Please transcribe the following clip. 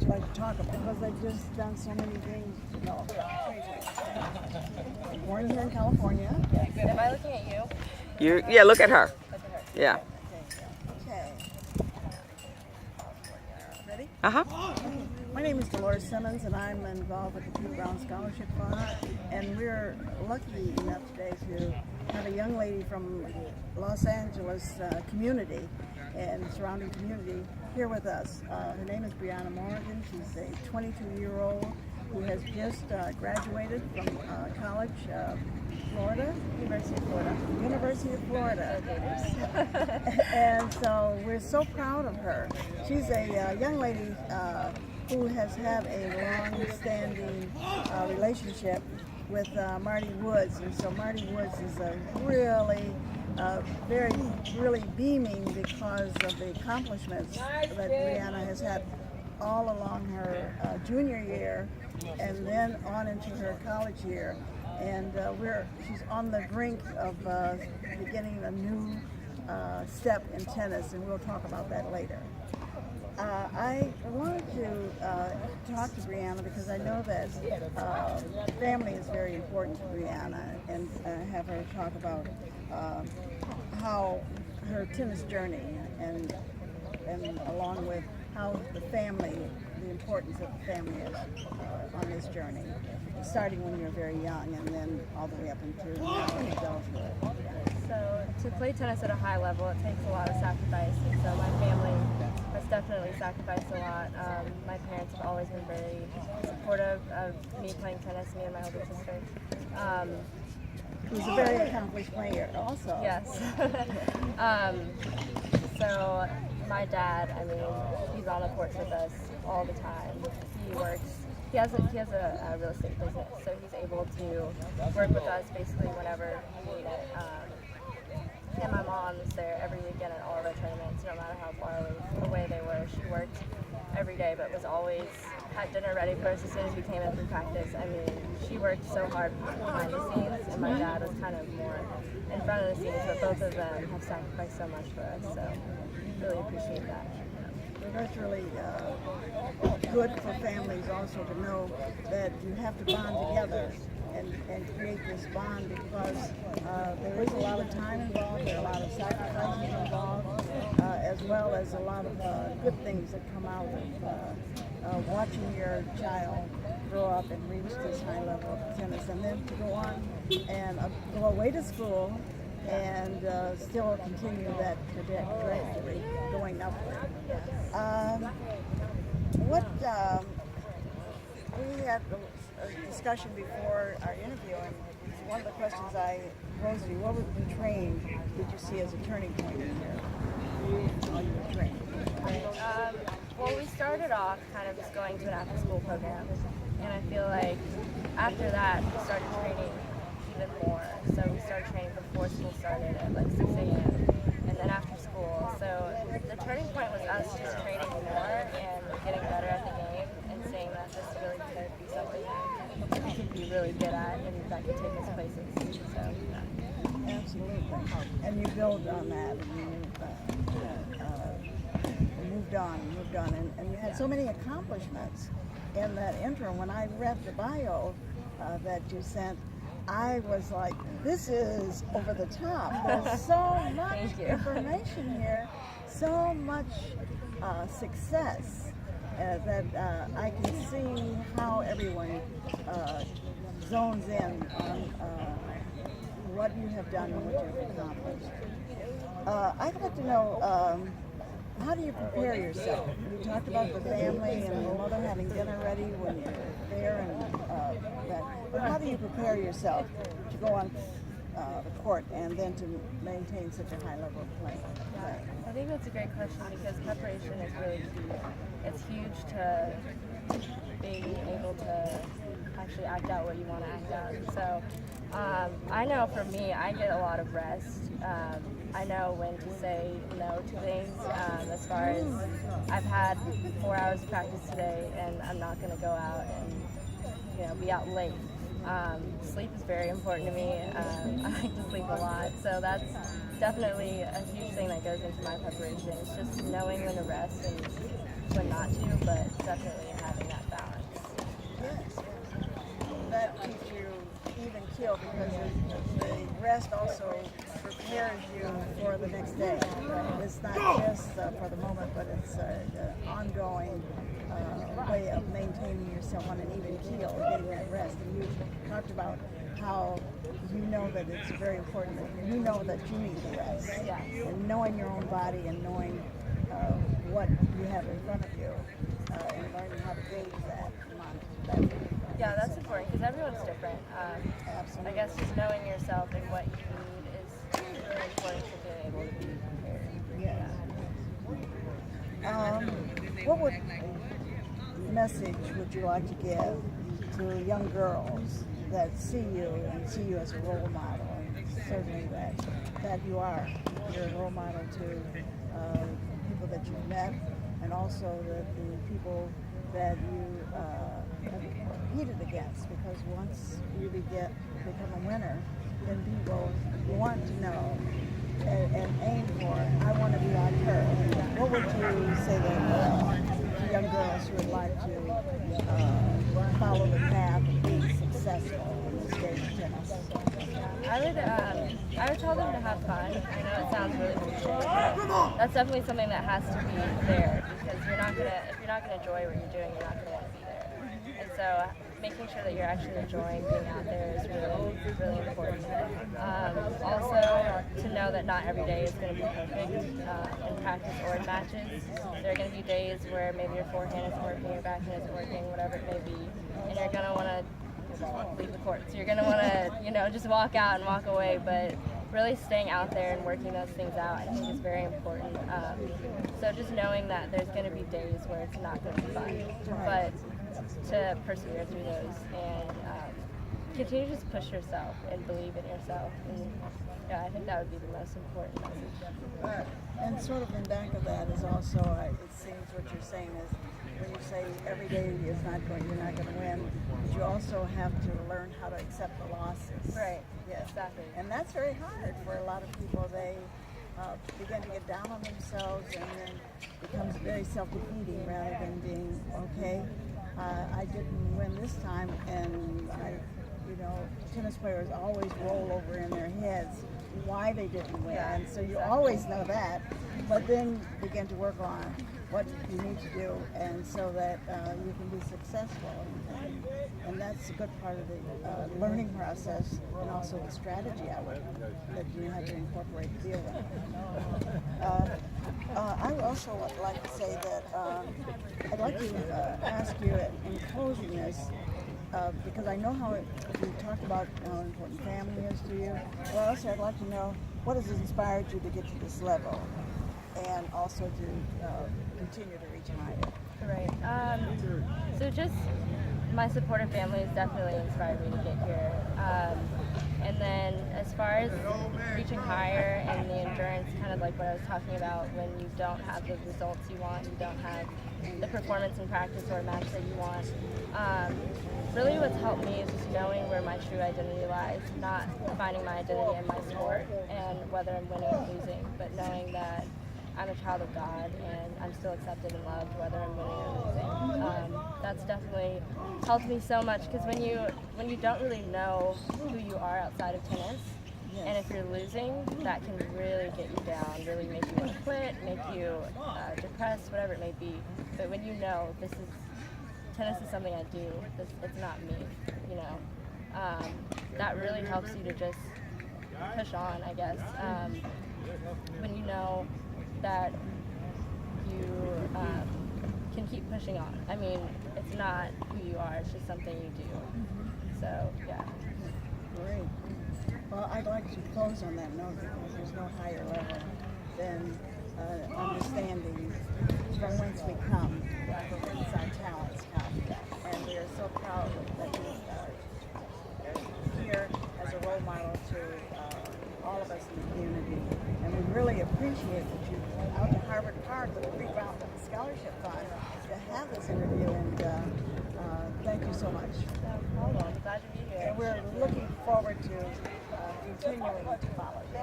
you like to talk about? Because I've just done so many things. No, born here in California. Am I looking at you? Yeah, look at her. Look at her. Yeah. Okay. Ready? Uh-huh. My name is Dolores Simmons, and I'm involved with the Peter Brown Scholarship Fund. And we're lucky enough today to have a young lady from Los Angeles community and surrounding community here with us. Her name is Brianna Morgan. She's a 22-year-old who has just graduated from college, Florida, University of Florida. And so we're so proud of her. She's a young lady who has had a long-standing relationship with Marty Woods, and so Marty Woods is a really beaming because of the accomplishments that Brianna has had all along her junior year and then on into her college year. And she's on the brink of beginning a new step in tennis, and we'll talk about that later. I wanted to talk to Brianna because I know that family is very important to Brianna, and have her talk about how her tennis journey and along with how the importance of the family is on this journey, starting when you're very young and then all the way up into adulthood. So to play tennis at a high level, it takes a lot of sacrifice. And so my family has definitely sacrificed a lot. My parents have always been very supportive of me playing tennis, me and my older sister. Who's a very accomplished player also. Yes. So my dad, I mean, he's on the court with us all the time. He works. He has a real estate business, so he's able to work with us basically whenever we need it. And my mom's there every weekend at all of our tournaments, no matter how far away they were. She worked every day, but was always had dinner ready for us as soon as we came in from practice. I mean, she worked so hard behind the scenes, and my dad was kind of more in front of the scenes, but both of them have sacrificed so much for us, so really appreciate that. That's really good for families also to know that you have to bond together and create this bond, because there is a lot of time involved, there are a lot of sacrifices involved, as well as a lot of good things that come out of watching your child grow up and reach this high level of tennis, and then to go on and go away to school and still continue that trajectory going upward. We had a discussion before our interview, and one of the questions I posed to you, what was the train did you see as a turning point in while you were training? Well, we started off kind of just going to an after-school program, and I feel like after that we started training even more. So we started training before school started at like 6 a.m. and then after school. So the turning point was us just training more and getting better at the game and saying that this really could be something that we could be really good at and that could take us places. So yeah. Absolutely. And you build on that, and you moved on, and you had so many accomplishments in that interim. When I read the bio that you sent, I was like, this is over the top. There's so much information here, so much success that I can see how everyone zones in on what you have done and what you've accomplished. I'd like to know, how do you prepare yourself? You talked about the family and your mother having dinner ready when you're there, and that. But how do you prepare yourself to go on the court and then to maintain such a high level of playing? I think that's a great question because preparation is really key. It's huge to being able to actually act out what you want to act out. So I know for me, I get a lot of rest. I know when to say no to things. As far as I've had 4 hours of practice today, and I'm not going to go out and be out late. Sleep is very important to me. I like to sleep a lot, so that's definitely a huge thing that goes into my preparation. It's just knowing when to rest and when not to, but definitely having that balance. Yes, that keeps you even keeled because the rest also prepares you for the next day. It's not just for the moment, but it's an ongoing way of maintaining yourself on an even keel, getting that rest. And you talked about how you know that it's very important that you know that you need the rest. Yes. And knowing your own body and knowing what you have in front of you and learning how to gauge that. Yeah, that's important because everyone's different. Absolutely. I guess just knowing yourself and what you need is really important to being able to be prepared. Yes. What message would you like to give to young girls that see you and see you as a role model? And certainly that you're a role model to people that you've met, and also the people that you have competed against. Because once you become a winner, then people want to know and aim for, I want to be like her. What would you say to young girls who would like to follow the path of being successful in this game of tennis? I would tell them to have fun. I know it sounds really cliche, but that's definitely something that has to be there because if you're not gonna enjoy what you're doing, you're not gonna want to be there. And so making sure that you're actually enjoying being out there is really, really important. Also, to know that not every day is going to be perfect in practice or in matches. There are going to be days where maybe your forehand isn't working, your backhand isn't working, whatever it may be, and you're going to want to leave the court. So you're going to want to, just walk out and walk away, but really staying out there and working those things out, I think is very important. So just knowing that there's going to be days where it's not going to be fun, but to persevere through those and continue to just push yourself and believe in yourself. And yeah, I think that would be the most important message. And sort of in back of that is also, it seems what you're saying is, when you say every day is you're not going to win, but you also have to learn how to accept the losses. Right. Yes. Exactly. And that's very hard for a lot of people. They begin to get down on themselves, and then it becomes very self-defeating rather than being okay. I didn't win this time, and tennis players always roll over in their heads why they didn't win. Yeah, And so you exactly. always know that, but then begin to work on what you need to do, and so that you can be successful. And that's a good part of the learning process, and also the strategy that you have to incorporate to deal with. I would also like to say that I'd like to ask you in closing this, because I know how you talked about how important family is to you. Well, also I'd like to know what has inspired you to get to this level, and also to continue to reach higher. Right. So just my supportive family has definitely inspired me to get here. And then as far as reaching higher and the endurance, kind of like what I was talking about, when you don't have the results you want, you don't have the performance in practice or match that you want. Really what's helped me is just knowing where my true identity lies, not finding my identity in my sport and whether I'm winning or losing, but knowing that I'm a child of God and I'm still accepted and loved whether I'm winning or losing. That's definitely helped me so much because when you don't really know who you are outside of tennis, and if you're losing, that can really get you down, really make you want to quit, make you depressed, whatever it may be. But when you know tennis is something I do, it's not me, that really helps you to just push on, I guess. When you know that you can keep pushing on. I mean, it's not who you are, it's just something you do. So, yeah. Great. Well, I'd like to close on that note because there's no higher level than understanding from whence we come, from whence our talents come. And we are so proud that you are here as a role model to all of us in the community. And we really appreciate that you out to Harvard Park with a pre-round scholarship fund to have this interview. And thank you so much. No problem. Glad to be here. And we're looking forward to continuing to follow you.